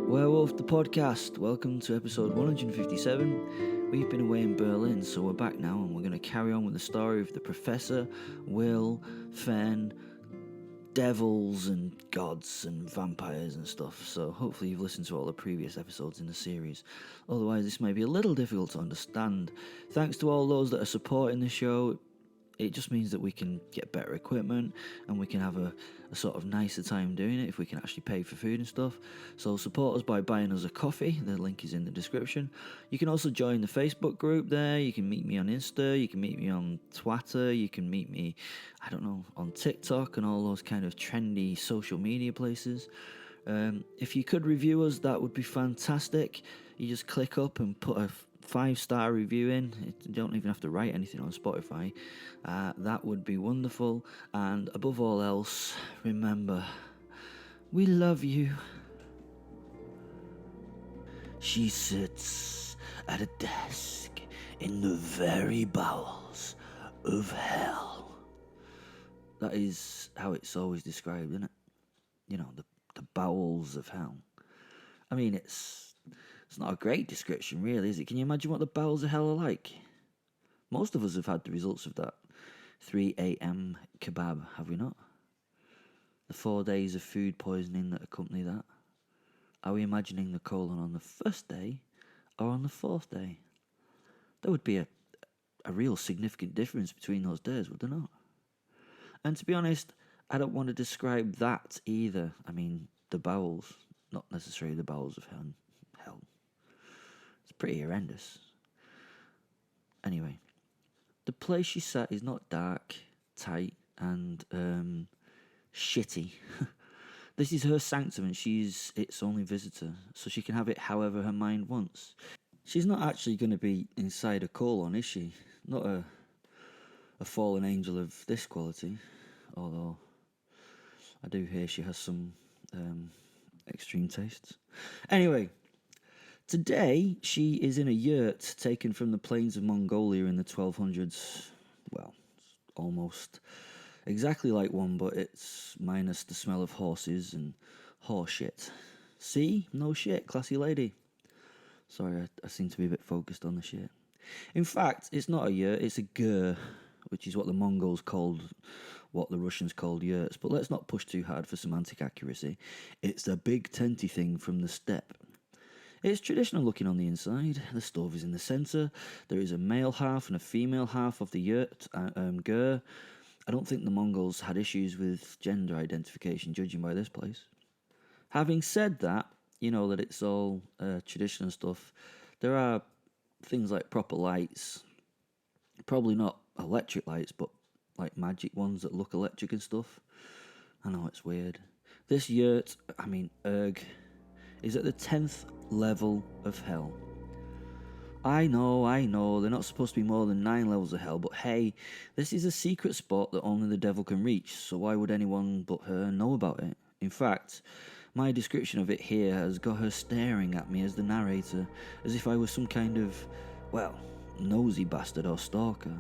Werewolf the Podcast, welcome to episode 157. We've been away in Berlin, so we're back now and we're going to carry on with the story of the Professor, Will, Fen, devils and gods and vampires and stuff. So hopefully you've listened to all the previous episodes in the series. Otherwise this may be a little difficult to understand. Thanks to all those that are supporting the show. It just means that we can get better equipment and we can have a sort of nicer time doing it if we can actually pay for food and stuff. So support us by buying us a coffee. The link is in the description. You can also join the Facebook group there. You can meet me on Insta. You can meet me on Twitter. You can meet me, on TikTok and all those kind of trendy social media places. If you could review us, that would be fantastic. You just click up and put a 5-star review in. You don't even have to write anything on Spotify. That would be wonderful. And above all else, remember, we love you. She sits at a desk in the very bowels of hell. That is how it's always described, isn't it? You know, the bowels of hell. I mean, it's not a great description, really, is it? Can you imagine what the bowels of hell are like? Most of us have had the results of that 3 a.m. kebab, have we not? The 4 days of food poisoning that accompany that. Are we imagining the colon on the first day or on the 4th day? There would be a real significant difference between those days, would there not? And to be honest, I don't want to describe that either. I mean, the bowels, not necessarily the bowels of hell. It's pretty horrendous. Anyway, the place she sat is not dark, tight, and shitty. This is her sanctum and she's its only visitor, so she can have it however her mind wants. She's not actually going to be inside a colon, is she? Not a fallen angel of this quality, although I do hear she has some extreme tastes. Anyway, today she is in a yurt taken from the plains of Mongolia in the 1200s. Well, almost exactly like one, but it's minus the smell of horses and horse shit. See? No shit, classy lady. Sorry, I seem to be a bit focused on the shit. In fact, it's not a yurt, it's a gur, which is what the Mongols called what the Russians called yurts. But let's not push too hard for semantic accuracy. It's a big tenty thing from the steppe. It's traditional looking on the inside. The stove is in the centre. There is a male half and a female half of the yurt, gur. I don't think the Mongols had issues with gender identification, judging by this place. Having said that, you know that it's all traditional stuff. There are things like proper lights. Probably not electric lights, but like magic ones that look electric and stuff. I know it's weird. This yurt, erg, is at the 10th level of hell. I know, they're not supposed to be more than 9 levels of hell, but hey, this is a secret spot that only the devil can reach, so why would anyone but her know about it? In fact, my description of it here has got her staring at me as the narrator, as if I was some kind of, nosy bastard or stalker.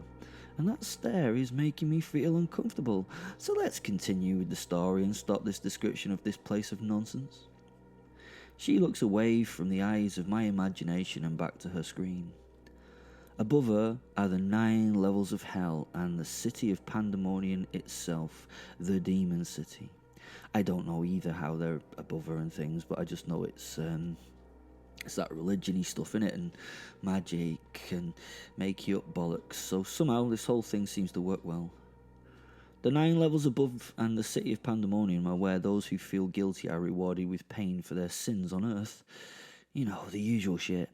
And that stare is making me feel uncomfortable, so let's continue with the story and stop this description of this place of nonsense. She looks away from the eyes of my imagination and back to her screen. Above her are the 9 levels of hell and the city of Pandemonium itself, the demon city. I don't know either how they're above her and things, but I just know it's that religion-y stuff in it, and magic and make you up bollocks. So somehow this whole thing seems to work well. The 9 levels above and the city of Pandemonium are where those who feel guilty are rewarded with pain for their sins on earth. You know, the usual shit.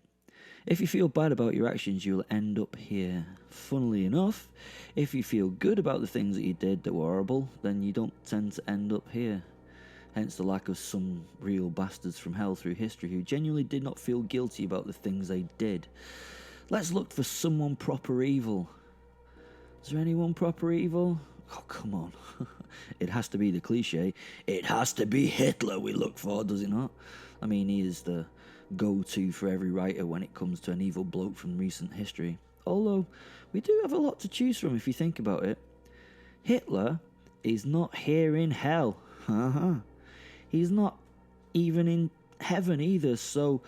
If you feel bad about your actions, you'll end up here. Funnily enough, if you feel good about the things that you did that were horrible, then you don't tend to end up here. Hence the lack of some real bastards from hell through history who genuinely did not feel guilty about the things they did. Let's look for someone proper evil. Is there anyone proper evil? Oh, come on. It has to be the cliche. It has to be Hitler we look for, does it not? I mean, he is the go-to for every writer when it comes to an evil bloke from recent history. Although, we do have a lot to choose from if you think about it. Hitler is not here in hell. Uh-huh. He's not even in heaven either, so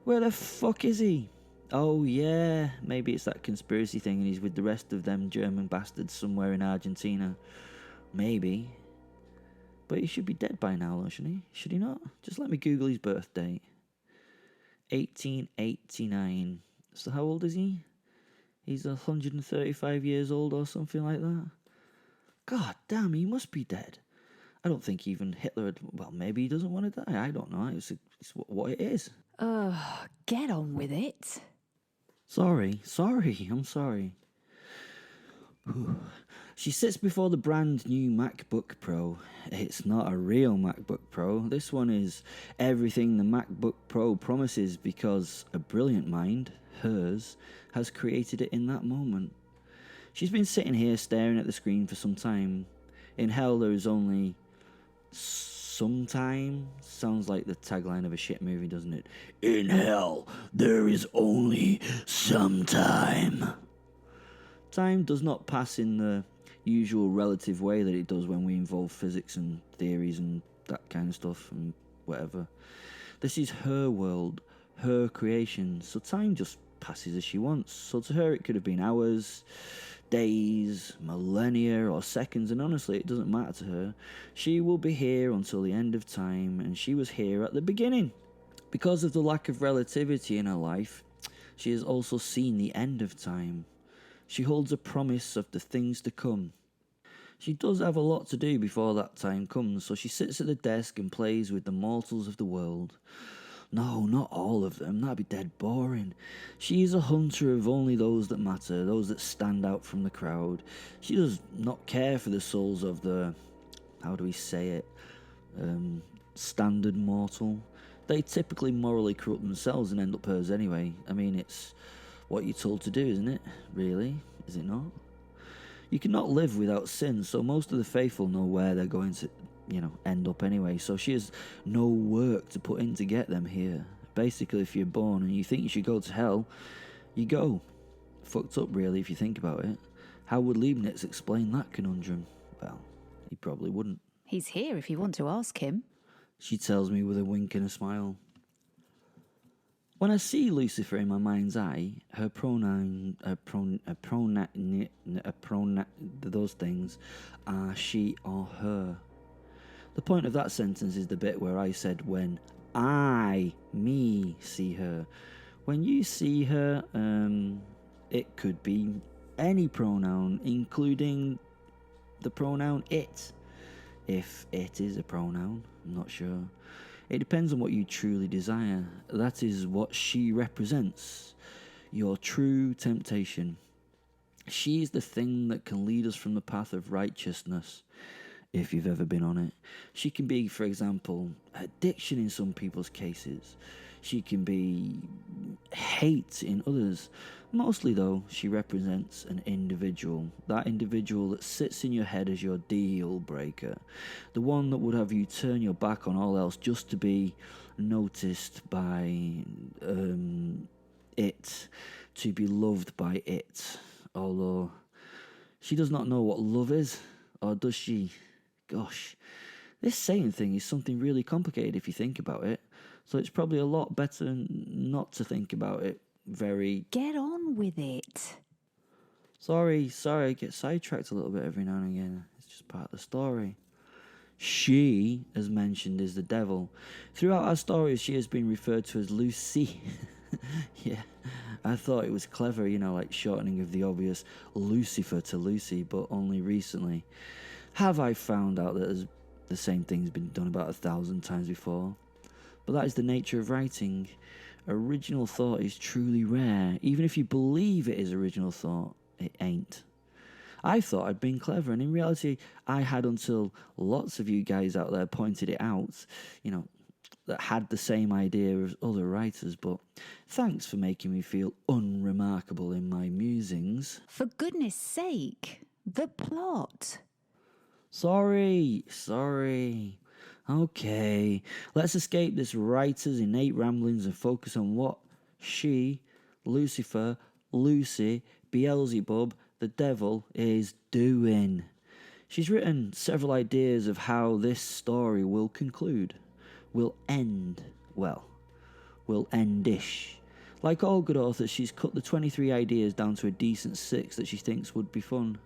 where the fuck is he? Oh yeah, maybe it's that conspiracy thing and he's with the rest of them German bastards somewhere in Argentina. Maybe. But he should be dead by now, shouldn't he? Should he not? Just let me Google his birth date. 1889. So how old is he? He's 135 years old or something like that. God damn, he must be dead. I don't think even Hitler had... Well, maybe he doesn't want to die. I don't know. It's what it is. Get on with it. Sorry. I'm sorry. She sits before the brand new MacBook Pro. It's not a real MacBook Pro. This one is everything the MacBook Pro promises because a brilliant mind, hers, has created it in that moment. She's been sitting here staring at the screen for some time. In hell there is only some time. Sounds like the tagline of a shit movie, doesn't it? In hell there is only some time. Time does not pass in the usual relative way that it does when we involve physics and theories and that kind of stuff and whatever. This is her world, her creation, so time just passes as she wants. So to her it could have been hours, days, millennia or seconds, and honestly it doesn't matter to her. She will be here until the end of time, and she was here at the beginning. Because of the lack of relativity in her life, she has also seen the end of time. She holds a promise of the things to come. She does have a lot to do before that time comes, so she sits at the desk and plays with the mortals of the world. No, not all of them, that'd be dead boring. She is a hunter of only those that matter, those that stand out from the crowd. She does not care for the souls of the, how do we say it, standard mortal. They typically morally corrupt themselves and end up hers anyway. I mean, it's what you're told to do, isn't it? Really? Is it not? You cannot live without sin, so most of the faithful know where they're going to, end up anyway. So she has no work to put in to get them here. Basically, if you're born and you think you should go to hell, you go. Fucked up, really, if you think about it. How would Leibniz explain that conundrum? Well, he probably wouldn't. He's here if you want to ask him. She tells me with a wink and a smile. When I see Lucifer in my mind's eye, those things are she or her. The point of that sentence is the bit where I said when me, see her. When you see her, it could be any pronoun, including the pronoun it. If it is a pronoun, I'm not sure. It depends on what you truly desire. That is what she represents. Your true temptation. She is the thing that can lead us from the path of righteousness, if you've ever been on it. She can be, for example, addiction in some people's cases. She can be hate in others. Mostly, though, she represents an individual. That individual that sits in your head as your deal breaker. The one that would have you turn your back on all else just to be noticed by it. To be loved by it. Although, she does not know what love is. Or does she? Gosh. This saying thing is something really complicated if you think about it. So it's probably a lot better not to think about it very... Get on with it. Sorry, I get sidetracked a little bit every now and again. It's just part of the story. She, as mentioned, is the devil. Throughout our stories, she has been referred to as Lucy. Yeah, I thought it was clever, like shortening of the obvious Lucifer to Lucy, but only recently have I found out that the same thing's been done about 1,000 times before. But that is the nature of writing. Original thought is truly rare. Even if you believe it is original thought, it ain't. I thought I'd been clever, and in reality, I had until lots of you guys out there pointed it out, that had the same idea as other writers, but thanks for making me feel unremarkable in my musings. For goodness sake, the plot. Sorry. Okay, let's escape this writer's innate ramblings and focus on what she, Lucifer, Lucy, Beelzebub, the devil, is doing. She's written several ideas of how this story will conclude, will end, well, will endish. Like all good authors, she's cut the 23 ideas down to a decent 6 that she thinks would be fun.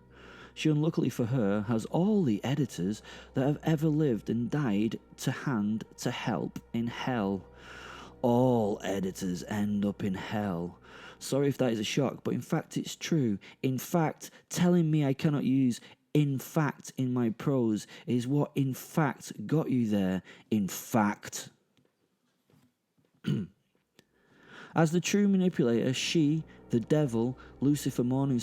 She, unluckily for her, has all the editors that have ever lived and died to hand to help in hell. All editors end up in hell. Sorry if that is a shock, but in fact it's true. In fact, telling me I cannot use in fact in my prose is what in fact got you there. In fact. As the true manipulator, she, the devil, Lucifer Morning,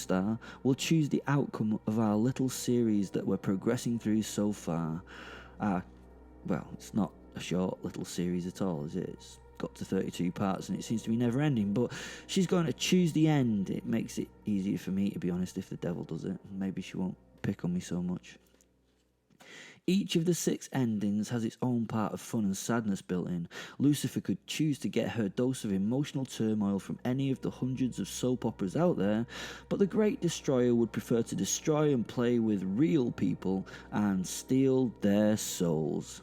will choose the outcome of our little series that we're progressing through so far. Well, it's not a short little series at all, is it? It's got to 32 parts and it seems to be never ending, but she's going to choose the end. It makes it easier for me, to be honest, if the devil does it. Maybe she won't pick on me so much. Each of the 6 endings has its own part of fun and sadness built in. Lucifer could choose to get her dose of emotional turmoil from any of the hundreds of soap operas out there, but the Great Destroyer would prefer to destroy and play with real people and steal their souls.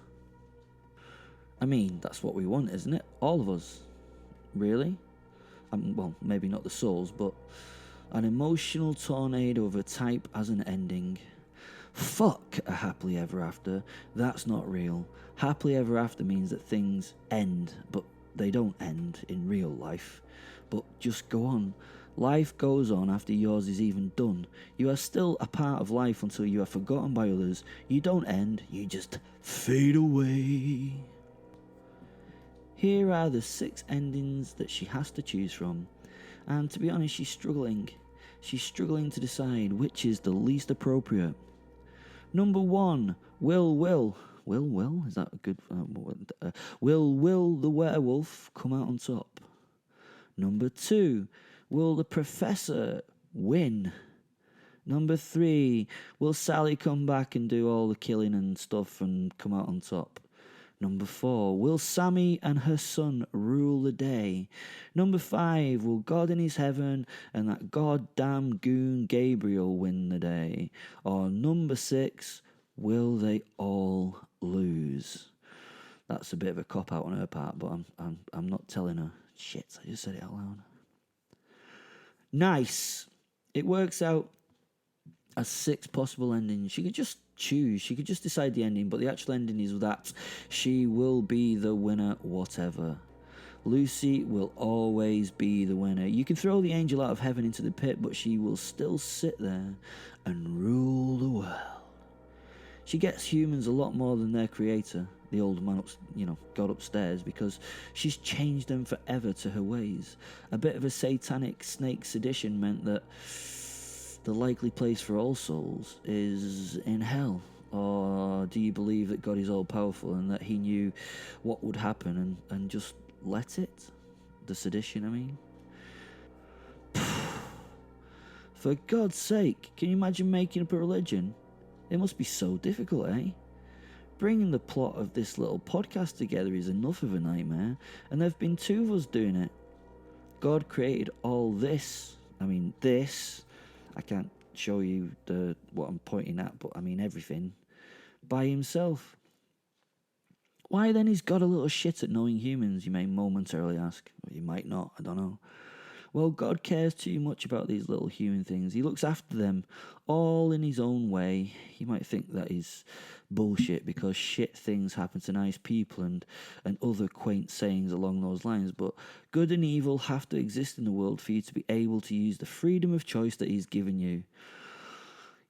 I mean, that's what we want, isn't it? All of us. Really? Well, maybe not the souls, but an emotional tornado of a type as an ending. Fuck a happily ever after. That's not real. Happily ever after means that things end, but they don't end in real life. But just go on. Life goes on after yours is even done. You are still a part of life until you are forgotten by others. You don't end, you just fade away. Here are the 6 endings that she has to choose from. And to be honest, she's struggling. She's struggling to decide which is the least appropriate. Number 1, Will, is that a good... will the werewolf come out on top? Number 2, will the professor win? Number 3, will Sally come back and do all the killing and stuff and come out on top? Number 4, will Sammy and her son rule the day? Number 5, will God in his heaven and that goddamn goon Gabriel win the day? Or number 6, will they all lose? That's a bit of a cop-out on her part, but I'm not telling her. Shit, I just said it out loud. Nice. It works out as 6 possible endings. She could just choose. She could just decide the ending, but the actual ending is that she will be the winner whatever. Lucy will always be the winner. You can throw the angel out of heaven into the pit, but she will still sit there and rule the world. She gets humans a lot more than their creator, the old man, God upstairs, because she's changed them forever to her ways. A bit of a satanic snake sedition meant that the likely place for all souls is in hell. Or do you believe that God is all-powerful and that he knew what would happen and just let it? The sedition, I mean. For God's sake, can you imagine making up a religion? It must be so difficult, eh? Bringing the plot of this little podcast together is enough of a nightmare, and there have been 2 of us doing it. God created all this. I mean, this. I can't show you what I'm pointing at, but I mean everything. By himself. Why then is God a little shit at knowing humans, you may momentarily ask? Or you might not, I don't know. Well, God cares too much about these little human things. He looks after them, all in his own way. You might think that is bullshit because shit things happen to nice people and other quaint sayings along those lines, but good and evil have to exist in the world for you to be able to use the freedom of choice that he's given you.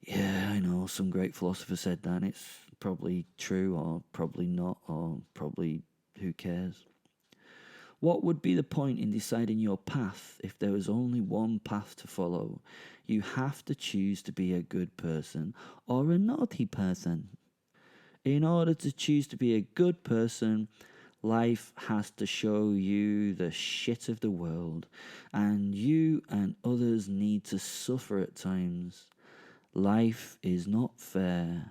Yeah, I know, some great philosopher said that, and it's probably true, or probably not, or probably who cares. What would be the point in deciding your path if there was only one path to follow? You have to choose to be a good person or a naughty person. In order to choose to be a good person, life has to show you the shit of the world, and you and others need to suffer at times. Life is not fair.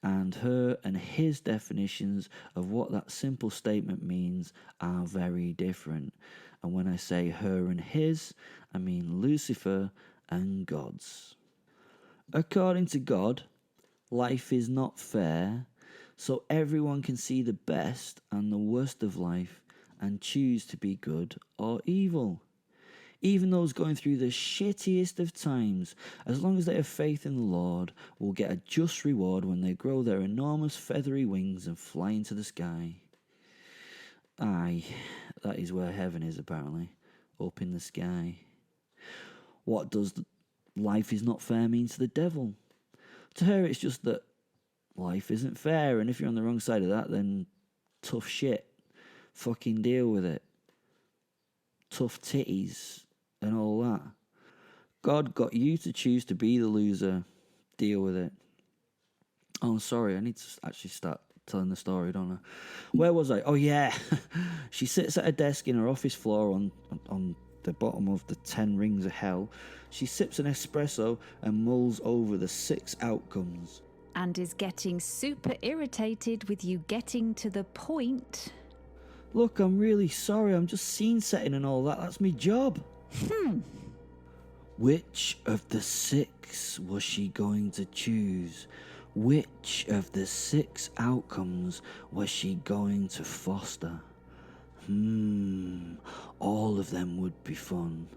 And her and his definitions of what that simple statement means are very different. And when I say her and his, I mean Lucifer and God's. According to God, Life is not fair, so everyone can see the best and the worst of life and choose to be good or evil. Even those going through the shittiest of times, as long as they have faith in the Lord, will get a just reward when they grow their enormous feathery wings and fly into the sky. Aye, that is where heaven is apparently, up in the sky. What does life is not fair mean to the devil? To her it's just that life isn't fair, and if you're on the wrong side of that, then tough shit. Fucking deal with it. Tough titties and all that. God got you to choose to be the loser. Deal with it. Oh, sorry, I need to actually start telling the story, don't I? Where was I? Oh, yeah. She sits at a desk in her office floor on the bottom of the 10 rings of hell. She sips an espresso and mulls over the 6 outcomes. And is getting super irritated with you getting to the point. Look, I'm really sorry. I'm just scene setting and all that. That's my job. Which of the 6 was she going to choose? Which of the 6 outcomes was she going to foster? All of them would be fun.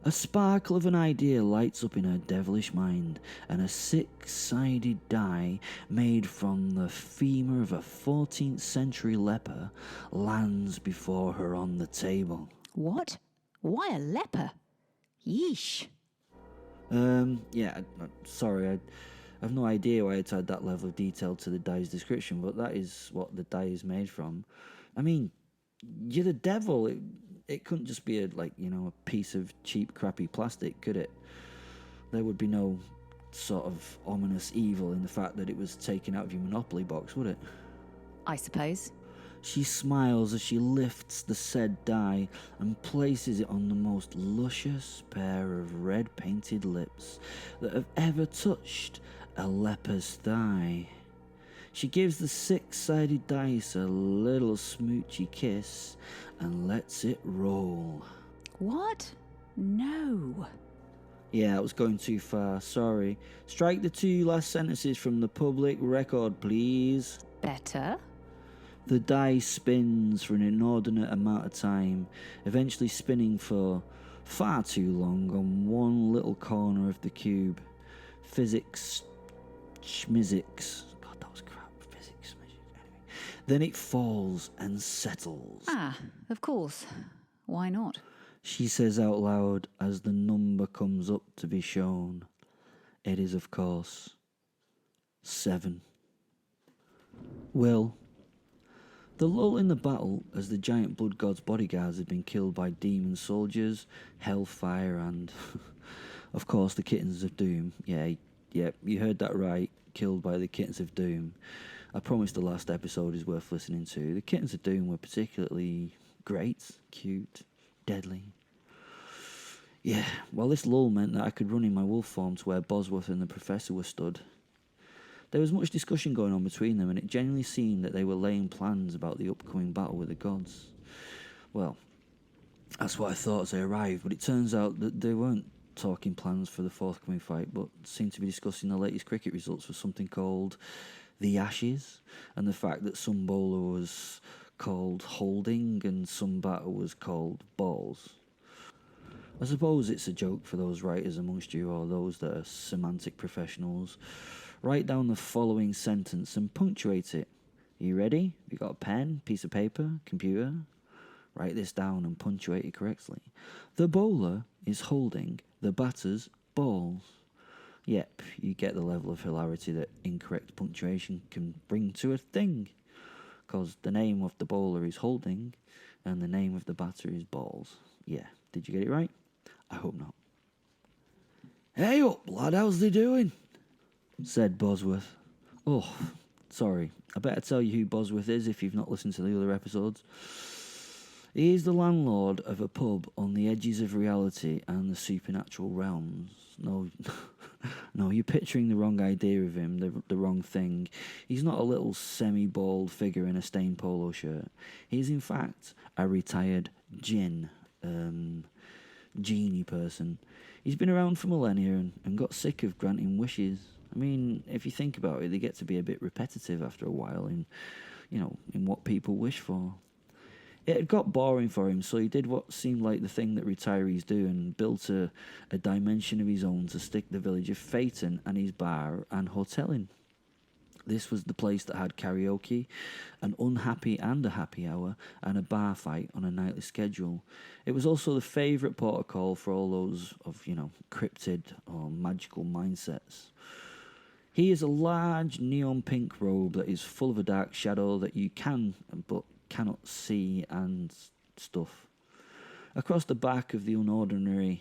A sparkle of an idea lights up in her devilish mind, and a 6-sided die made from the femur of a 14th century leper lands before her on the table. What? Why a leper? Yeesh. Sorry, I have no idea why it's had that level of detail to the die's description, but that is what the die is made from. I mean, you're the devil. It couldn't just be a piece of cheap, crappy plastic, could it? There would be no sort of ominous evil in the fact that it was taken out of your Monopoly box, would it? I suppose. She smiles as she lifts the said die and places it on the most luscious pair of red-painted lips that have ever touched a leper's thigh. She gives the 6-sided dice a little smoochy kiss and lets it roll. What? No. Yeah, I was going too far, sorry. Strike the 2 last sentences from the public record, please. Better? The die spins for an inordinate amount of time, eventually spinning for far too long on one little corner of the cube. Physics, schmizics. God, that was crap. Physics, schmizics. Anyway. Then it falls and settles. Ah, of course. Why not? She says out loud as the number comes up to be shown. It is, of course, 7. Will. The lull in the battle as the giant blood god's bodyguards had been killed by demon soldiers, hellfire, and, of course, the kittens of doom. Yeah, you heard that right. Killed by the kittens of doom. I promise the last episode is worth listening to. The kittens of doom were particularly great, cute, deadly. Yeah, well, this lull meant that I could run in my wolf form to where Bosworth and the professor were stood. There was much discussion going on between them, and it genuinely seemed that they were laying plans about the upcoming battle with the gods. Well, that's what I thought as I arrived, but it turns out that they weren't talking plans for the forthcoming fight, but seemed to be discussing the latest cricket results for something called the Ashes, and the fact that some bowler was called Holding and some batter was called Balls. I suppose it's a joke for those writers amongst you, or those that are semantic professionals. Write down the following sentence and punctuate it. Are you ready? Have you got a pen, piece of paper, computer? Write this down and punctuate it correctly. The bowler is holding the batter's balls. Yep, you get the level of hilarity that incorrect punctuation can bring to a thing. Because the name of the bowler is Holding and the name of the batter is Balls. Yeah, did you get it right? I hope not. Hey up, lad, how's they doing? Said Bosworth. Oh, sorry. I better tell you who Bosworth is if you've not listened to the other episodes. He is the landlord of a pub on the edges of reality and the supernatural realms. No, you're picturing the wrong idea of him, the wrong thing. He's not a little semi-bald figure in a stained polo shirt. He is, in fact, a retired Genie person. He's been around for millennia and got sick of granting wishes. I mean, if you think about it, they get to be a bit repetitive after a while in what people wish for. It had got boring for him, so he did what seemed like the thing that retirees do and built a dimension of his own to stick the village of Phaeton and his bar and hotel in. This was the place that had karaoke, an unhappy and a happy hour, and a bar fight on a nightly schedule. It was also the favourite protocol for all those of, cryptid or magical mindsets. He is a large neon pink robe that is full of a dark shadow that you can but cannot see and stuff. Across the back of the unordinary,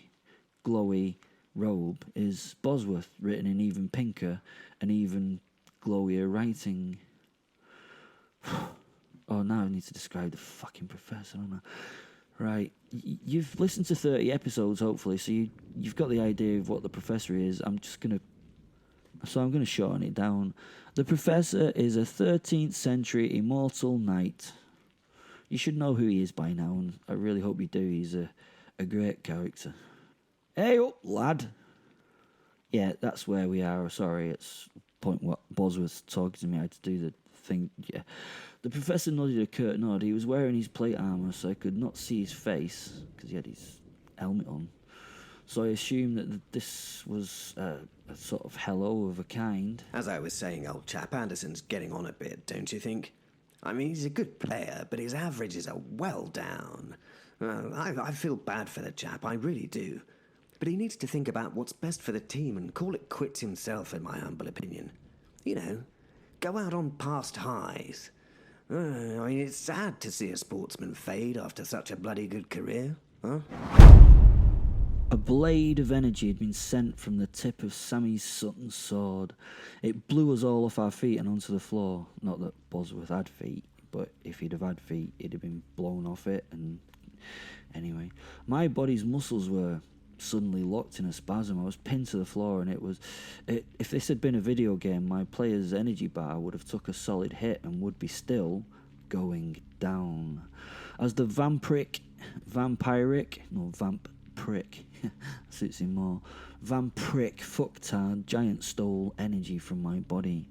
glowy robe is Bosworth, written in even pinker and even glowier writing. Oh, now I need to describe the fucking professor, don't I? Right, you've listened to 30 episodes, hopefully, so you've got the idea of what the professor is. I'm going to shorten it down. The professor is a 13th century immortal knight. You should know who he is by now, and I really hope you do. He's a great character. Hey up, lad. Yeah, that's where we are. Sorry, it's point what Bosworth's talking to me. I had to do the thing. Yeah. The professor nodded a curt nod. He was wearing his plate armour, so I could not see his face, because he had his helmet on. So I assumed that this was a sort of hello of a kind. As I was saying, old chap, Anderson's getting on a bit, don't you think? I mean, he's a good player, but his averages are well down. I feel bad for the chap, I really do. But he needs to think about what's best for the team and call it quits himself, in my humble opinion. Go out on past highs. I mean, it's sad to see a sportsman fade after such a bloody good career, huh? A blade of energy had been sent from the tip of Sammy Sutton's sword. It blew us all off our feet and onto the floor. Not that Bosworth had feet, but if he'd have had feet, he'd have been blown off it. And anyway, my body's muscles were suddenly locked in a spasm. I was pinned to the floor, and if this had been a video game, my player's energy bar would have took a solid hit and would be still going down. As the vampiric suits him more. Vampiric fucktard giant stole energy from my body.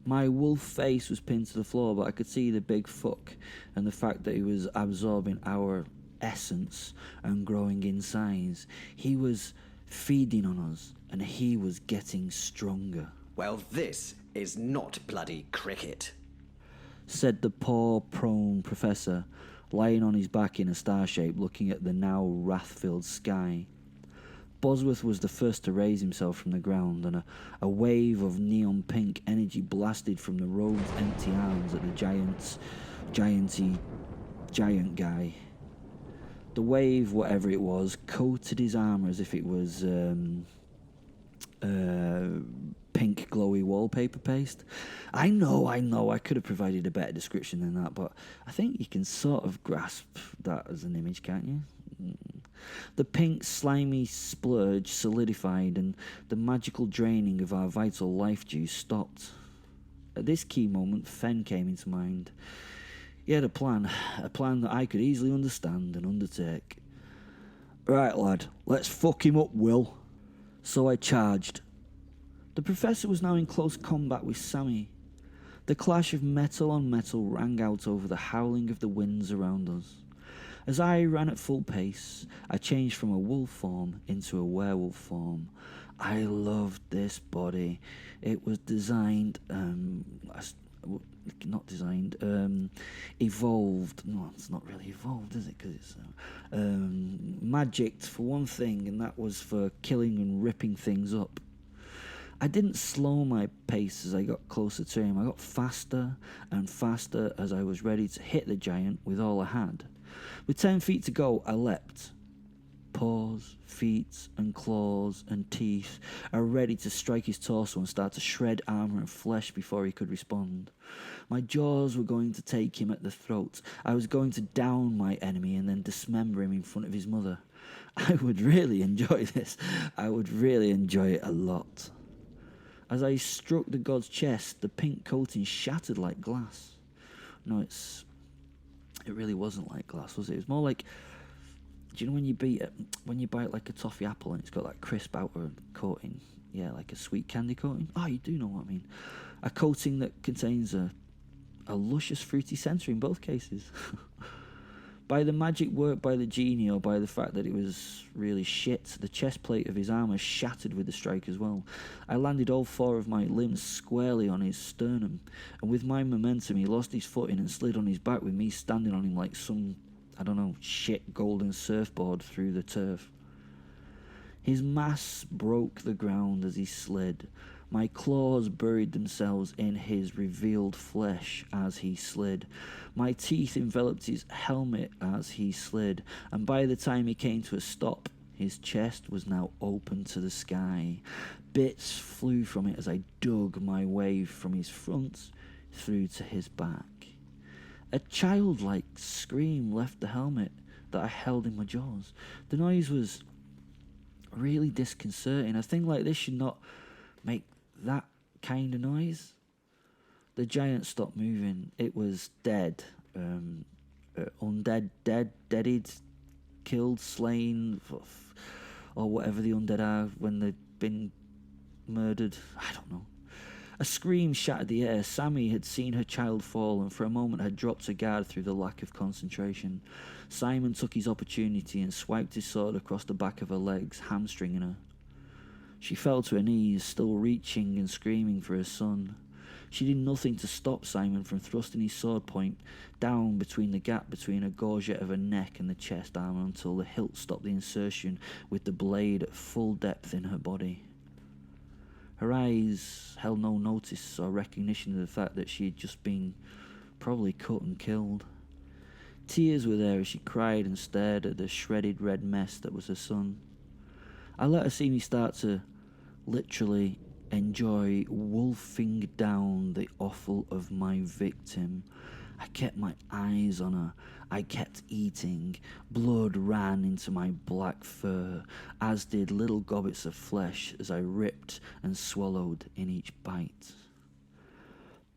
My wolf face was pinned to the floor, but I could see the big fuck and the fact that he was absorbing our essence and growing in size. He was feeding on us, and he was getting stronger. Well, this is not bloody cricket, said the poor prone professor, lying on his back in a star shape, looking at the now wrath-filled sky. Bosworth was the first to raise himself from the ground, and a wave of neon pink energy blasted from the robe's empty arms at the giant guy. The wave, whatever it was, coated his armour as if it was pink glowy wallpaper paste. I know, I could have provided a better description than that, but I think you can sort of grasp that as an image, can't you? The pink, slimy splurge solidified, and the magical draining of our vital life juice stopped. At this key moment, Fen came into mind. He had a plan that I could easily understand and undertake. Right, lad, let's fuck him up, Will. So I charged. The professor was now in close combat with Sammy. The clash of metal on metal rang out over the howling of the winds around us. As I ran at full pace, I changed from a wolf form into a werewolf form. I loved this body. It was evolved. No, it's not really evolved, is it? Because it's magicked for one thing, and that was for killing and ripping things up. I didn't slow my pace as I got closer to him. I got faster and faster as I was ready to hit the giant with all I had. With 10 feet to go, I leapt. Paws, feet, and claws and teeth are ready to strike his torso and start to shred armour and flesh before he could respond. My jaws were going to take him at the throat. I was going to down my enemy and then dismember him in front of his mother. I would really enjoy this. I would really enjoy it a lot. As I struck the god's chest, the pink coating shattered like glass. No, it really wasn't like glass, was it? It was more like Do you know when you bite like a toffee apple and it's got that crisp outer coating? Yeah, like a sweet candy coating. Oh, you do know what I mean. A coating that contains a luscious fruity centre in both cases. By the magic worked by the genie, or by the fact that it was really shit, the chest plate of his armour shattered with the strike as well. I landed all 4 of my limbs squarely on his sternum, and with my momentum he lost his footing and slid on his back with me standing on him like some, I don't know, shit golden surfboard through the turf. His mass broke the ground as he slid. My claws buried themselves in his revealed flesh as he slid. My teeth enveloped his helmet as he slid, and by the time he came to a stop, his chest was now open to the sky. Bits flew from it as I dug my way from his front through to his back. A childlike scream left the helmet that I held in my jaws. The noise was really disconcerting. A thing like this should not make that kind of noise. The giant stopped moving. It was dead. Undead, deaded, killed, slain, or whatever the undead are when they've been murdered. I don't know. A scream shattered the air. Sammy had seen her child fall and for a moment had dropped her guard through the lack of concentration. Simon took his opportunity and swiped his sword across the back of her legs, hamstringing her. She fell to her knees, still reaching and screaming for her son. She did nothing to stop Simon from thrusting his sword point down between the gap between a gorget of her neck and the chest armour until the hilt stopped the insertion with the blade at full depth in her body. Her eyes held no notice or recognition of the fact that she had just been probably cut and killed. Tears were there as she cried and stared at the shredded red mess that was her son. I let her see me start to literally enjoy wolfing down the offal of my victim. I kept my eyes on her. I kept eating. Blood ran into my black fur, as did little gobbets of flesh as I ripped and swallowed in each bite.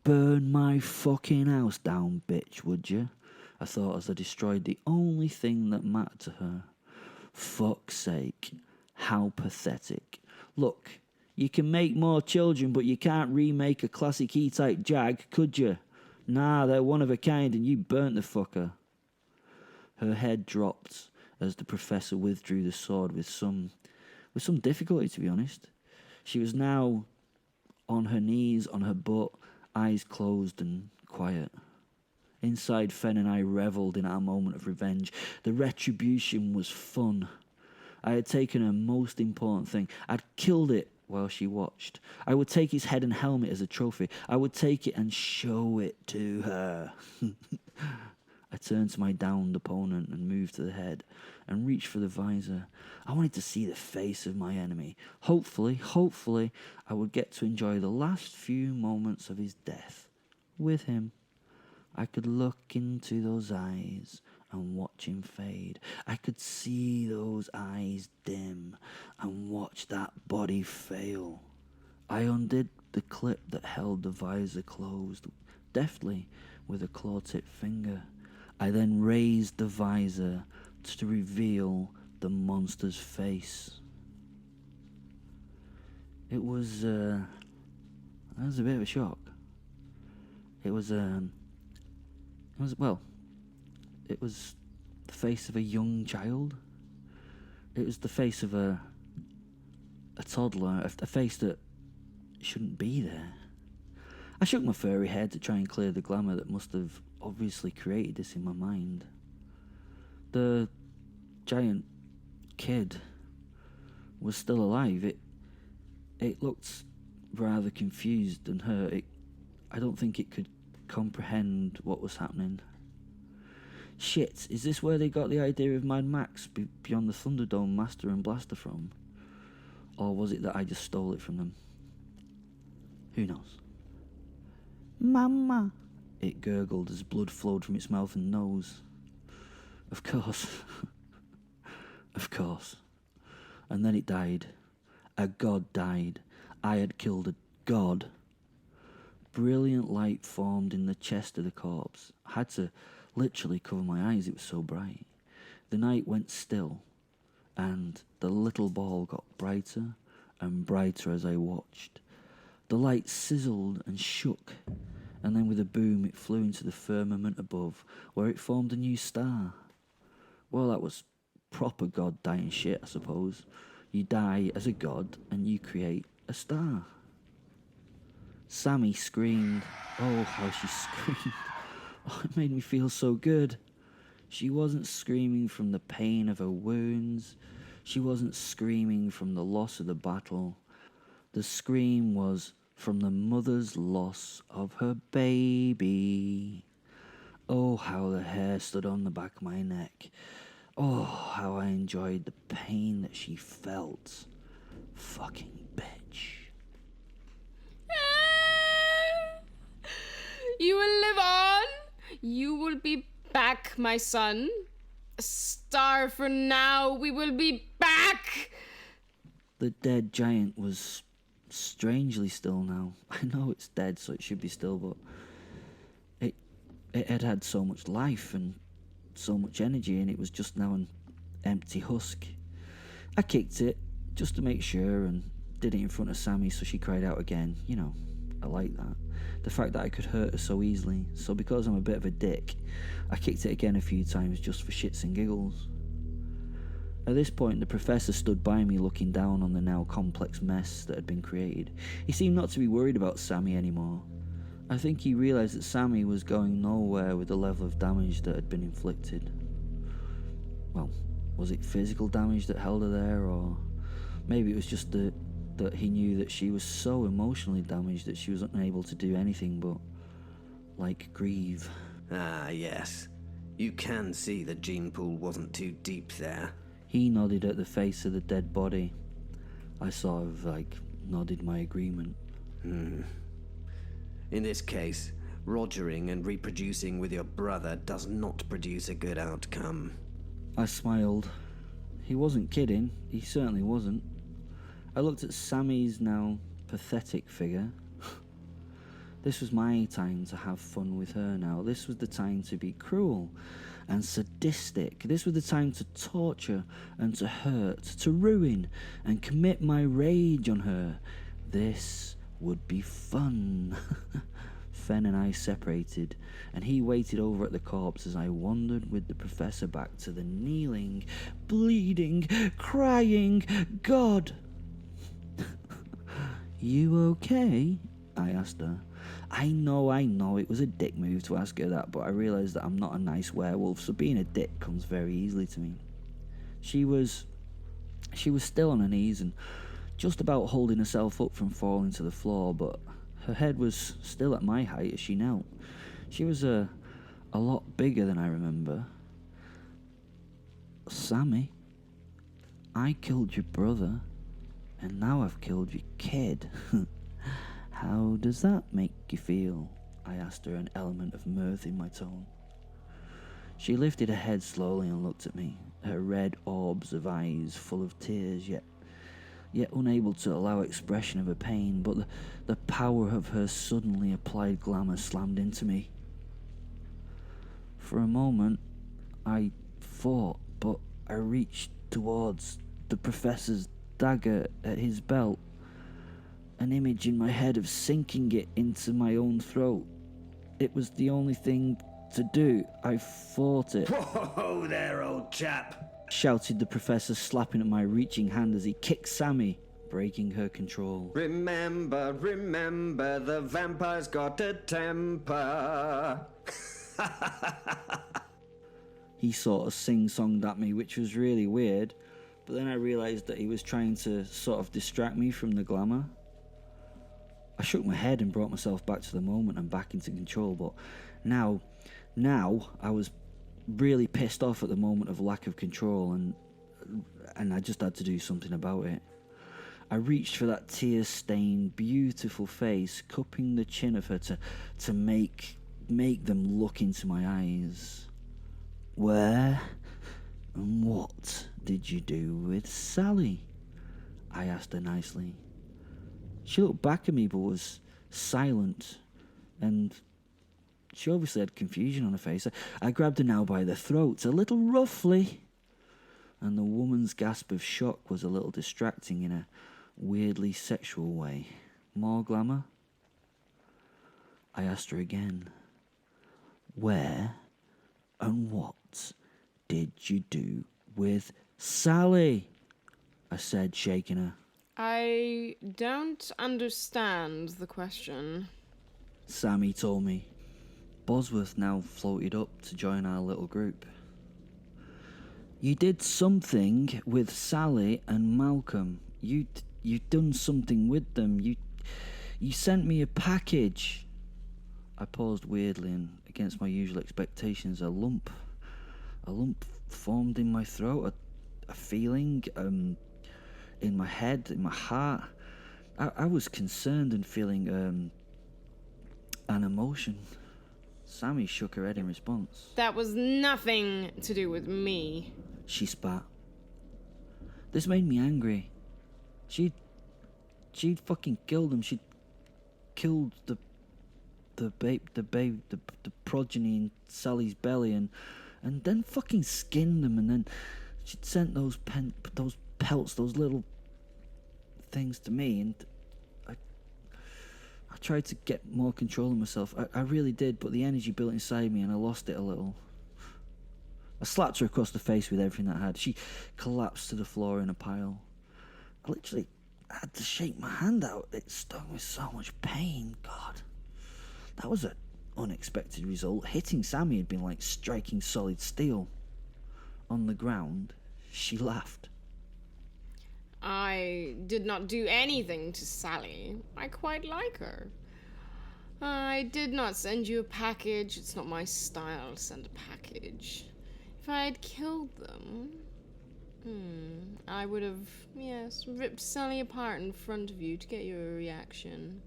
Burn my fucking house down, bitch, would you? I thought as I destroyed the only thing that mattered to her. Fuck's sake. How pathetic. Look, you can make more children, but you can't remake a classic E-type Jag, could you? Nah, they're one of a kind and you burnt the fucker. Her head dropped as the professor withdrew the sword with some difficulty, to be honest. She was now on her knees, on her butt, eyes closed and quiet. Inside, Fen and I revelled in our moment of revenge. The retribution was fun. I had taken her most important thing. I'd killed it while she watched. I would take his head and helmet as a trophy. I would take it and show it to her. I turned to my downed opponent and moved to the head and reached for the visor. I wanted to see the face of my enemy. Hopefully, I would get to enjoy the last few moments of his death with him. I could look into those eyes and watch him fade. I could see those eyes dim and watch that body fail. I undid the clip that held the visor closed, deftly with a claw-tipped finger. I then raised the visor to reveal the monster's face. It was a bit of a shock. It was the face of a young child. It was the face of a toddler, a face that shouldn't be there. I shook my furry head to try and clear the glamour that must have obviously created this in my mind. The giant kid was still alive. It looked rather confused and hurt. I don't think it could comprehend what was happening. Shit, is this where they got the idea of Mad Max beyond the Thunderdome Master and Blaster from? Or was it that I just stole it from them? Who knows? Mama, it gurgled as blood flowed from its mouth and nose. Of course. Of course. And then it died. A god died. I had killed a god. Brilliant light formed in the chest of the corpse. I had to literally cover my eyes, it was so bright. The night went still, and the little ball got brighter and brighter as I watched. The light sizzled and shook, and then with a boom it flew into the firmament above, where it formed a new star. Well, that was proper god dying shit, I suppose. You die as a god, and you create a star. Sammy screamed. Oh, how she screamed. Oh, it made me feel so good. She wasn't screaming from the pain of her wounds. She wasn't screaming from the loss of the battle. The scream was from the mother's loss of her baby. Oh, how the hair stood on the back of my neck. Oh, how I enjoyed the pain that she felt. Fucking bitch. You will live on. You will be back, my son. A star for now. We will be back. The dead giant was strangely still now. I know it's dead, so it should be still, but it had had so much life and so much energy, and it was just now an empty husk. I kicked it just to make sure and did it in front of Sammy, so she cried out again. You know, I like that. The fact that I could hurt her so easily. So because I'm a bit of a dick, I kicked it again a few times just for shits and giggles. At this point, the professor stood by me looking down on the now complex mess that had been created. He seemed not to be worried about Sammy anymore. I think he realised that Sammy was going nowhere with the level of damage that had been inflicted. Well, was it physical damage that held her there, or maybe it was just that he knew that she was so emotionally damaged that she was unable to do anything but, like, grieve. Ah, yes. You can see the gene pool wasn't too deep there. He nodded at the face of the dead body. I sort of, nodded my agreement. In this case, rogering and reproducing with your brother does not produce a good outcome. I smiled. He wasn't kidding. He certainly wasn't. I looked at Sammy's now pathetic figure. This was my time to have fun with her now. This was the time to be cruel and sadistic. This was the time to torture and to hurt, to ruin and commit my rage on her. This would be fun. Fen and I separated, and he waited over at the corpse as I wandered with the professor back to the kneeling, bleeding, crying god. You okay? I asked her. I know, it was a dick move to ask her that, but I realised that I'm not a nice werewolf, so being a dick comes very easily to me. She was still on her knees and just about holding herself up from falling to the floor, but her head was still at my height as she knelt. She was a lot bigger than I remember. Sammy, I killed your brother, and now I've killed your kid. How does that make you feel? I asked her, an element of mirth in my tone. She lifted her head slowly and looked at me, her red orbs of eyes full of tears, yet unable to allow expression of her pain, but the power of her suddenly applied glamour slammed into me. For a moment, I thought, but I reached towards the professor's dagger at his belt, an image in my head of sinking it into my own throat. It was the only thing to do. I fought it. Whoa there, old chap! Shouted the professor, slapping at my reaching hand as he kicked Sammy, breaking her control. Remember, the vampire's got a temper. He sort of sing-songed at me, which was really weird, but then I realised that he was trying to sort of distract me from the glamour. I shook my head and brought myself back to the moment and back into control, but now I was really pissed off at the moment of lack of control, and I just had to do something about it. I reached for that tear-stained, beautiful face, cupping the chin of her to make them look into my eyes. Where and what did you do with Sally? I asked her nicely. She looked back at me but was silent, and she obviously had confusion on her face. I grabbed her now by the throat, a little roughly, and the woman's gasp of shock was a little distracting in a weirdly sexual way. More glamour? I asked her again. Where and what did you do with Sally? I said, shaking her. I don't understand the question. Sammy told me. Bosworth now floated up to join our little group. You did something with Sally and Malcolm. You'd done something with them. You sent me a package. I paused weirdly, and against my usual expectations, a lump formed in my throat, a feeling in my head, in my heart. I was concerned and feeling an emotion. Sammy shook her head in response. That was nothing to do with me. She spat. This made me angry. She'd fucking killed him. She'd killed the progeny in Sally's belly, and then fucking skinned them, and then she'd sent those pelts, those little things to me, and I tried to get more control of myself. I really did, but the energy built inside me and I lost it a little. I slapped her across the face with everything I had. She collapsed to the floor in a pile. I literally had to shake my hand out. It stung with so much pain. God. That was an unexpected result. Hitting Sammy had been like striking solid steel. On the ground, she laughed. I did not do anything to Sally. I quite like her. I did not send you a package. It's not my style to send a package. If I had killed them, I would have, ripped Sally apart in front of you to get your reaction.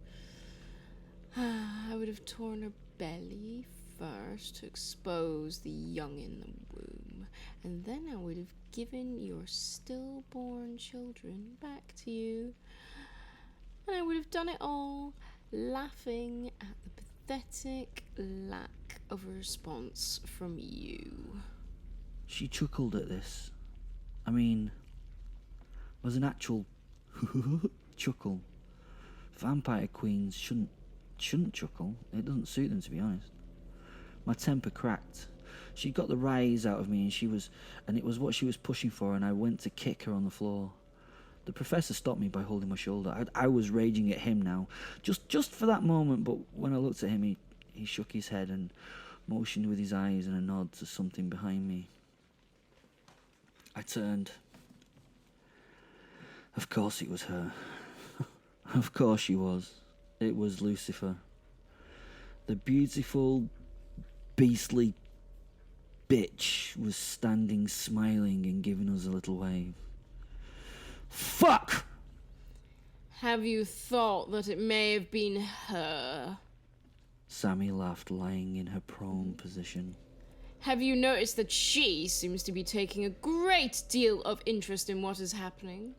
I would have torn her belly first to expose the young in the womb, and then I would have given your stillborn children back to you. And I would have done it all laughing at the pathetic lack of a response from you. She chuckled at this. I mean, it was an actual chuckle. Vampire queens shouldn't chuckle. It doesn't suit them, to be honest. My temper cracked. She got the rise out of me, and it was what she was pushing for, and I went to kick her on the floor. The professor stopped me by holding my shoulder. I was raging at him now, just for that moment, but when I looked at him, he shook his head and motioned with his eyes and a nod to something behind me. I turned. Of course it was her. Of course she was. It was Lucifer. The beautiful, beastly bitch was standing smiling and giving us a little wave. Fuck! Have you thought that it may have been her? Sammy laughed, lying in her prone position. Have you noticed that she seems to be taking a great deal of interest in what is happening?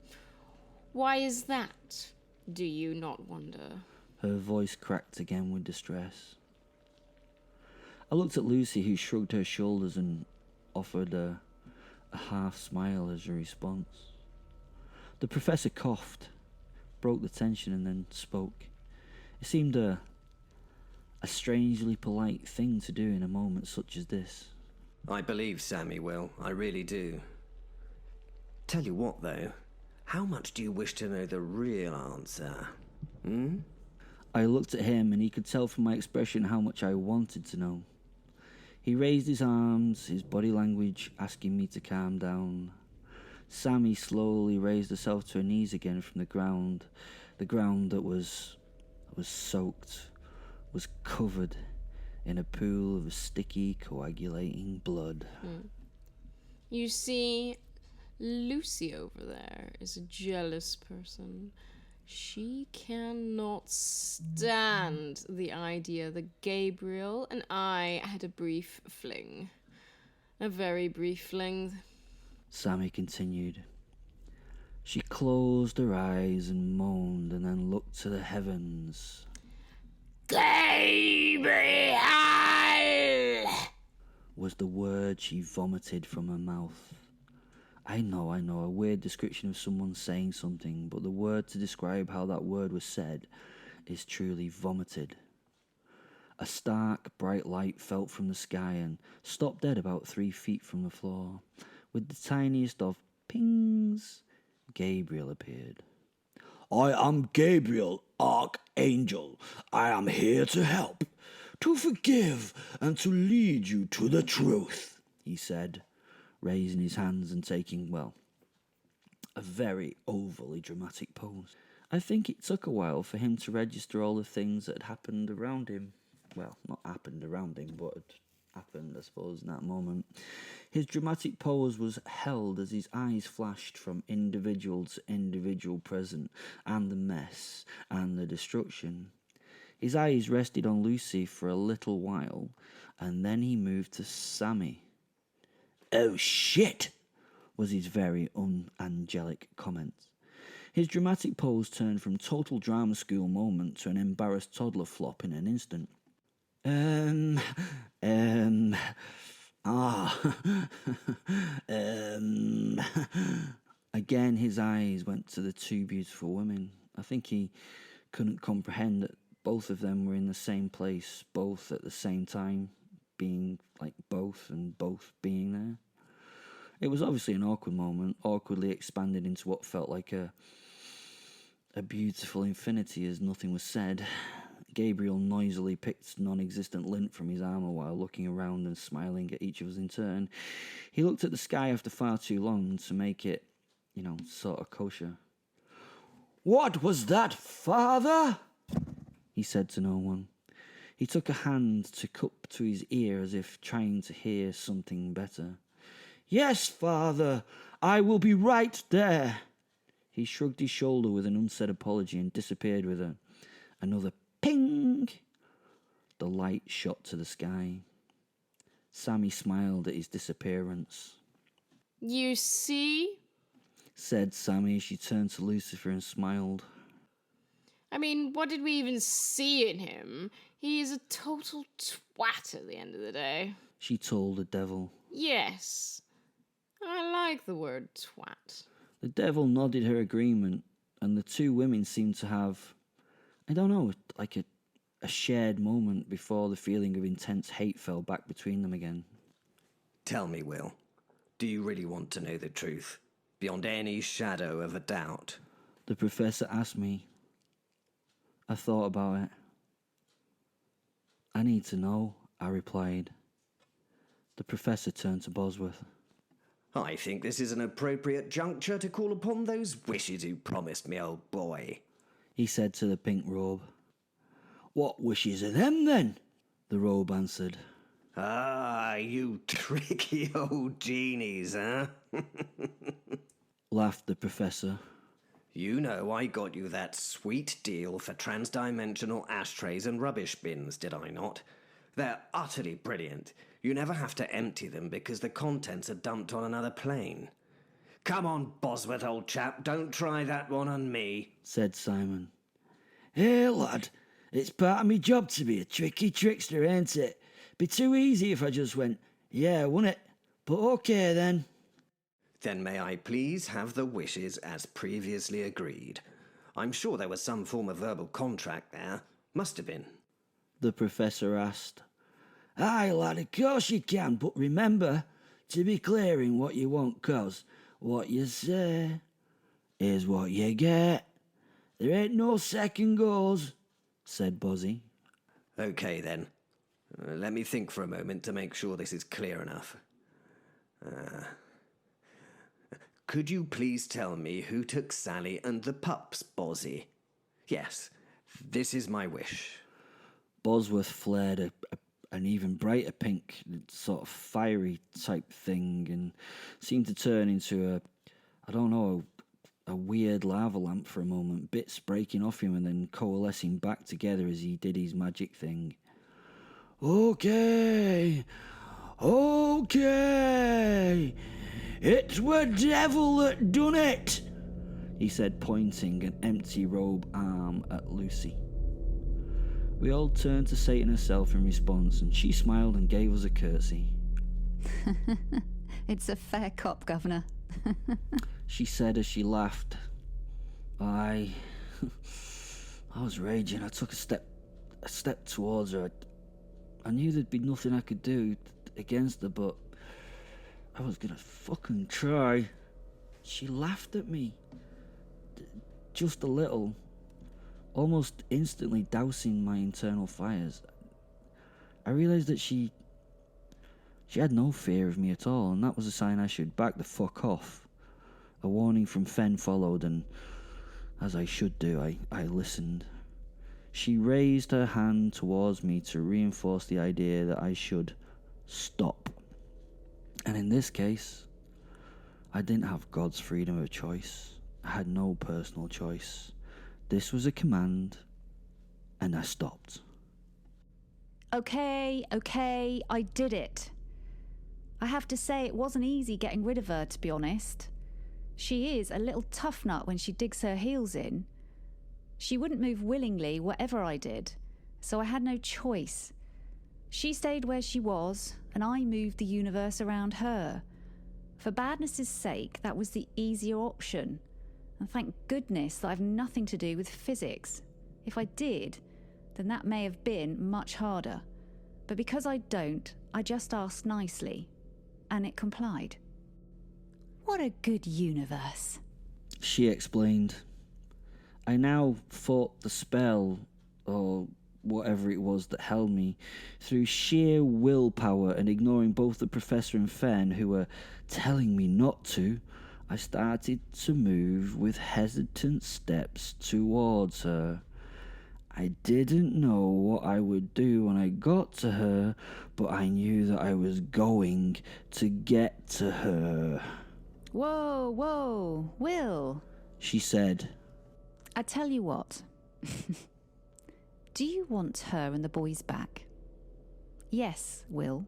Why is that? Do you not wonder? Her voice cracked again with distress. I looked at Lucy, who shrugged her shoulders and offered a half smile as a response. The professor coughed, broke the tension, and then spoke. It seemed a strangely polite thing to do in a moment such as this. I believe Sammy will. I really do. Tell you what, though. How much do you wish to know the real answer? I looked at him, and he could tell from my expression how much I wanted to know. He raised his arms, his body language asking me to calm down. Sammy slowly raised herself to her knees again from the ground that was soaked, was covered in a pool of sticky, coagulating blood. You see, Lucy over there is a jealous person. She cannot stand the idea that Gabriel and I had a brief fling. A very brief fling. Sammy continued. She closed her eyes and moaned, and then looked to the heavens. Gabriel! Was the word she vomited from her mouth. I know, a weird description of someone saying something, but the word to describe how that word was said is truly vomited. A stark, bright light fell from the sky and stopped dead about 3 feet from the floor. With the tiniest of pings, Gabriel appeared. I am Gabriel, Archangel. I am here to help, to forgive, and to lead you to the truth, he said, raising his hands and taking, a very overly dramatic pose. I think it took a while for him to register all the things that had happened around him. Well, not happened around him, but had happened, I suppose, in that moment. His dramatic pose was held as his eyes flashed from individual to individual present, and the mess, and the destruction. His eyes rested on Lucy for a little while, and then he moved to Sammy. Oh shit, was his very unangelic comment. His dramatic pose turned from total drama school moment to an embarrassed toddler flop in an instant. Again, his eyes went to the two beautiful women. I think he couldn't comprehend that both of them were in the same place, both at the same time, being like both and both being there. It was obviously an awkward moment, awkwardly expanded into what felt like a beautiful infinity as nothing was said. Gabriel noisily picked non-existent lint from his armour while looking around and smiling at each of us in turn. He looked at the sky after far too long to make it, sort of kosher. What was that, father? He said to no one. He took a hand to cup to his ear as if trying to hear something better. Yes, father, I will be right there. He shrugged his shoulder with an unsaid apology and disappeared with another ping. The light shot to the sky. Sammy smiled at his disappearance. You see? Said Sammy as she turned to Lucifer and smiled. I mean, what did we even see in him? He is a total twat at the end of the day. She told the devil. Yes. I like the word twat. The devil nodded her agreement, and the two women seemed to have, like a shared moment before the feeling of intense hate fell back between them again. Tell me, Will, do you really want to know the truth, beyond any shadow of a doubt? The professor asked me. I thought about it. I need to know, I replied. The professor turned to Bosworth. I think this is an appropriate juncture to call upon those wishes you promised me, old boy, he said to the pink robe. What wishes are them, then? The robe answered. Ah, you tricky old genies, huh? Laughed the professor. You know I got you that sweet deal for transdimensional ashtrays and rubbish bins, did I not? They're utterly brilliant. You never have to empty them because the contents are dumped on another plane. Come on, Bosworth, old chap, don't try that one on me, said Simon. Hey, lad, it's part of me job to be a tricky trickster, ain't it? Be too easy if I just went, yeah, wouldn't it? But okay, then. Then may I please have the wishes as previously agreed? I'm sure there was some form of verbal contract there. Must have been. The professor asked. Aye, lad, of course you can, but remember to be clear in what you want, 'cause what you say is what you get. There ain't no second goes, said Buzzy. Okay, then. Let me think for a moment to make sure this is clear enough. Could you please tell me who took Sally and the pups, Bozzy? Yes, this is my wish. Bosworth flared an even brighter pink, sort of fiery type thing, and seemed to turn into a weird lava lamp for a moment, bits breaking off him and then coalescing back together as he did his magic thing. Okay, it were devil that done it, he said, pointing an empty robe arm at Lucy. We all turned to Satan herself in response, and she smiled and gave us a curtsy. It's a fair cop, Governor. She said as she laughed. I was raging. I took a step towards her. I knew there'd be nothing I could do against her, but I was gonna fucking try. She laughed at me. Just a little. Almost instantly dousing my internal fires. I realised that she had no fear of me at all, and that was a sign I should back the fuck off. A warning from Fen followed, and as I should do, I listened. She raised her hand towards me to reinforce the idea that I should stop. And in this case, I didn't have God's freedom of choice. I had no personal choice. This was a command, and I stopped. Okay, I did it. I have to say it wasn't easy getting rid of her, to be honest. She is a little tough nut when she digs her heels in. She wouldn't move willingly, whatever I did, so I had no choice. She stayed where she was, and I moved the universe around her. For badness's sake, that was the easier option. And thank goodness that I've nothing to do with physics. If I did, then that may have been much harder. But because I don't, I just asked nicely, and it complied. What a good universe. She explained. I now fought the spell, or whatever it was that held me, through sheer willpower, and ignoring both the Professor and Fen, who were telling me not to. I started to move with hesitant steps towards her. I didn't know what I would do when I got to her, but I knew that I was going to get to her. Whoa, Will. She said. I tell you what. Do you want her and the boys back? Yes, Will.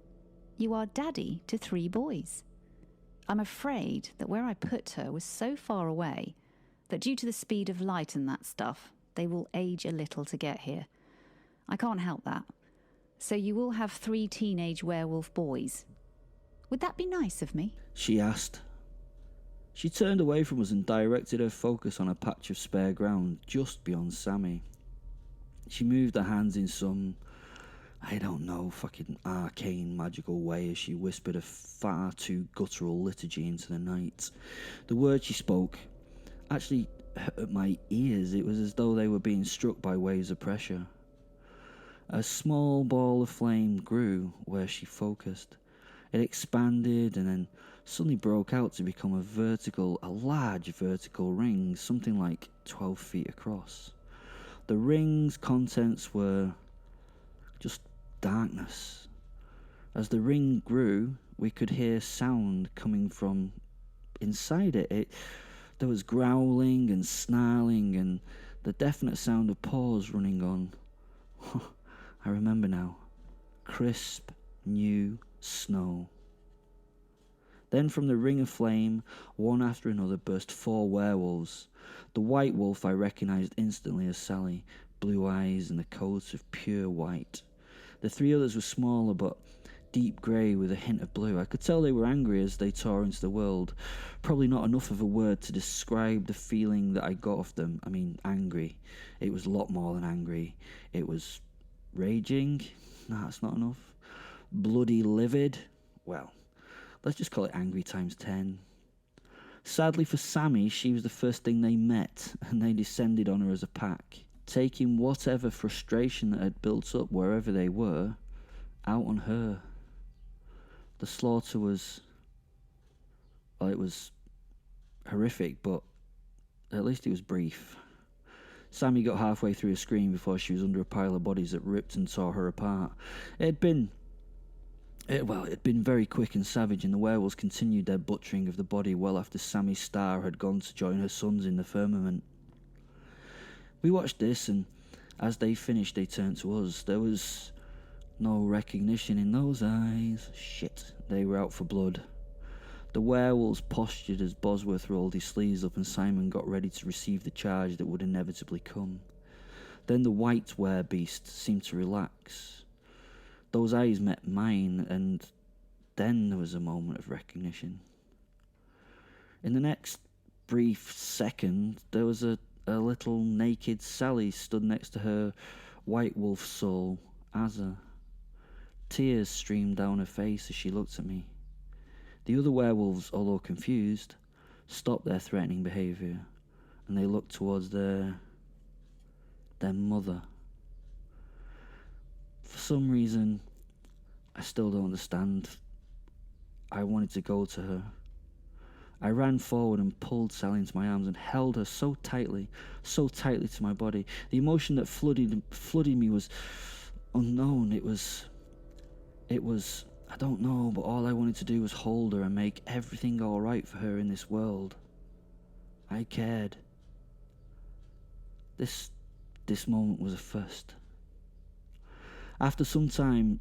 You are daddy to 3 boys. I'm afraid that where I put her was so far away that due to the speed of light and that stuff, they will age a little to get here. I can't help that. So you will have 3 teenage werewolf boys. Would that be nice of me? She asked. She turned away from us and directed her focus on a patch of spare ground just beyond Sammy. She moved her hands in some, I don't know, fucking arcane magical way as she whispered a far too guttural liturgy into the night. The words she spoke actually hurt my ears. It was as though they were being struck by waves of pressure. A small ball of flame grew where she focused. It expanded and then suddenly broke out to become a large vertical ring, something like 12 feet across. The ring's contents were just darkness. As the ring grew, we could hear sound coming from inside it. There was growling and snarling and the definite sound of paws running on. I remember now. Crisp, new snow. Then from the ring of flame, one after another burst 4 werewolves. The white wolf I recognised instantly as Sally, blue eyes and a coat of pure white. The 3 others were smaller but deep grey with a hint of blue. I could tell they were angry as they tore into the world. Probably not enough of a word to describe the feeling that I got of them. I mean, angry. It was a lot more than angry. It was raging. Nah, that's not enough. Bloody livid. Well, let's just call it angry times 10. Sadly for Sammy, she was the first thing they met, and they descended on her as a pack, taking whatever frustration that had built up wherever they were, out on her. The slaughter was, well, it was horrific, but at least it was brief. Sammy got halfway through a scream before she was under a pile of bodies that ripped and tore her apart. It had been very quick and savage, and the werewolves continued their butchering of the body well after Sammy's star had gone to join her sons in the firmament. We watched this, and as they finished, they turned to us. There was no recognition in those eyes. Shit, they were out for blood. The werewolves postured as Bosworth rolled his sleeves up and Simon got ready to receive the charge that would inevitably come. Then the white werebeast seemed to relax. Those eyes met mine, and then there was a moment of recognition. In the next brief second, there was a little naked Sally stood next to her white wolf soul, Azza. Tears streamed down her face as she looked at me. The other werewolves, although confused, stopped their threatening behaviour, and they looked towards their mother. For some reason, I still don't understand, I wanted to go to her. I ran forward and pulled Sally into my arms and held her so tightly to my body. The emotion that flooded me was unknown. It was, I don't know, but all I wanted to do was hold her and make everything all right for her in this world. I cared. This moment was a first. After some time,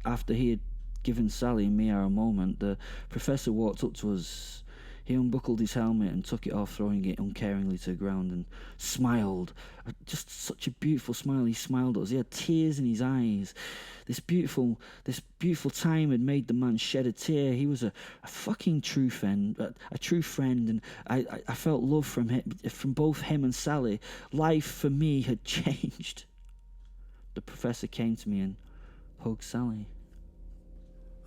after he had given Sally and me our moment, the professor walked up to us. He unbuckled his helmet and took it off, throwing it uncaringly to the ground, and smiled. Just such a beautiful smile. He smiled at us. He had tears in his eyes. This beautiful time had made the man shed a tear. He was a fucking true friend, a true friend, and I felt love from both him and Sally. Life for me had changed. The professor came to me and hugged Sally.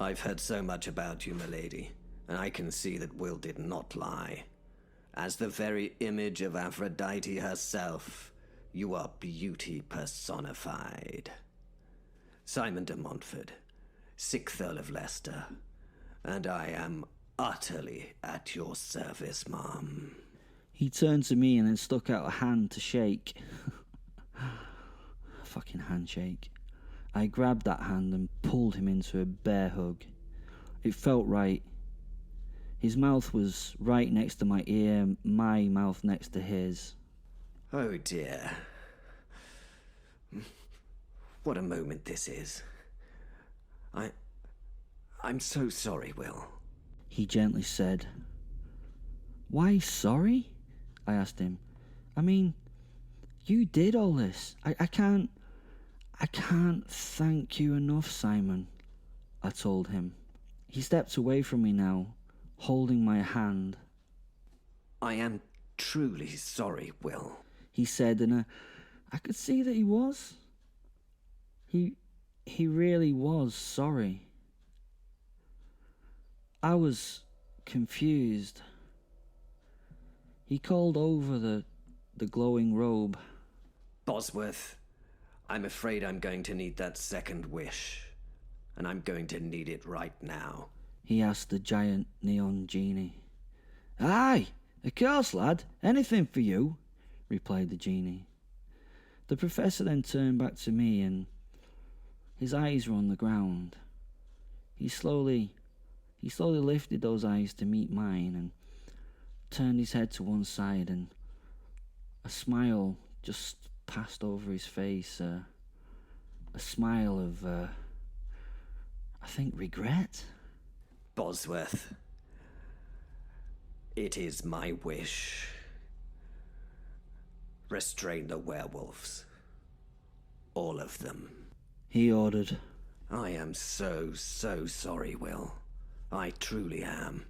I've heard so much about you, milady, and I can see that Will did not lie. As the very image of Aphrodite herself, you are beauty personified. Simon de Montfort, 6th Earl of Leicester, and I am utterly at your service, ma'am. He turned to me and then stuck out a hand to shake. A fucking handshake. I grabbed that hand and pulled him into a bear hug. It felt right. His mouth was right next to my ear, my mouth next to his. Oh dear. What a moment this is. I'm so sorry, Will. He gently said. Why sorry? I asked him. I mean, you did all this. I can't thank you enough, Simon, I told him. He stepped away from me now, holding my hand. I am truly sorry, Will, he said, and I could see that he was. He really was sorry. I was confused. He called over the glowing robe. Bosworth, I'm afraid I'm going to need that second wish, and I'm going to need it right now. He asked the giant neon genie. Aye, of course, lad. Anything for you, replied the genie. The professor then turned back to me, and his eyes were on the ground. He slowly lifted those eyes to meet mine and turned his head to one side, and a smile just passed over his face. A smile of, I think, regret. Bosworth, it is my wish. Restrain the werewolves. All of them. He ordered. I am so sorry, Will. I truly am.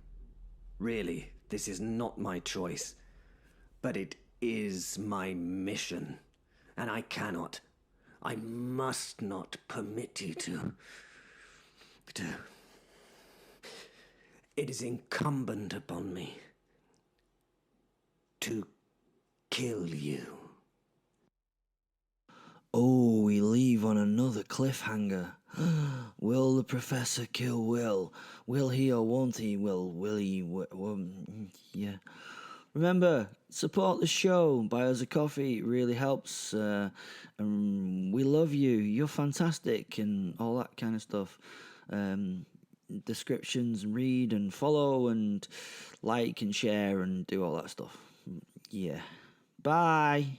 Really, this is not my choice, but it is my mission, and I must not permit you to. It is incumbent upon me to kill you. Oh, we leave on another cliffhanger. Will the professor kill Will? Will he or won't he? Will he? Yeah. Remember, support the show. Buy us a coffee. It really helps. We love you. You're fantastic and all that kind of stuff. Descriptions, read and follow and like and share and do all that stuff. Yeah. Bye.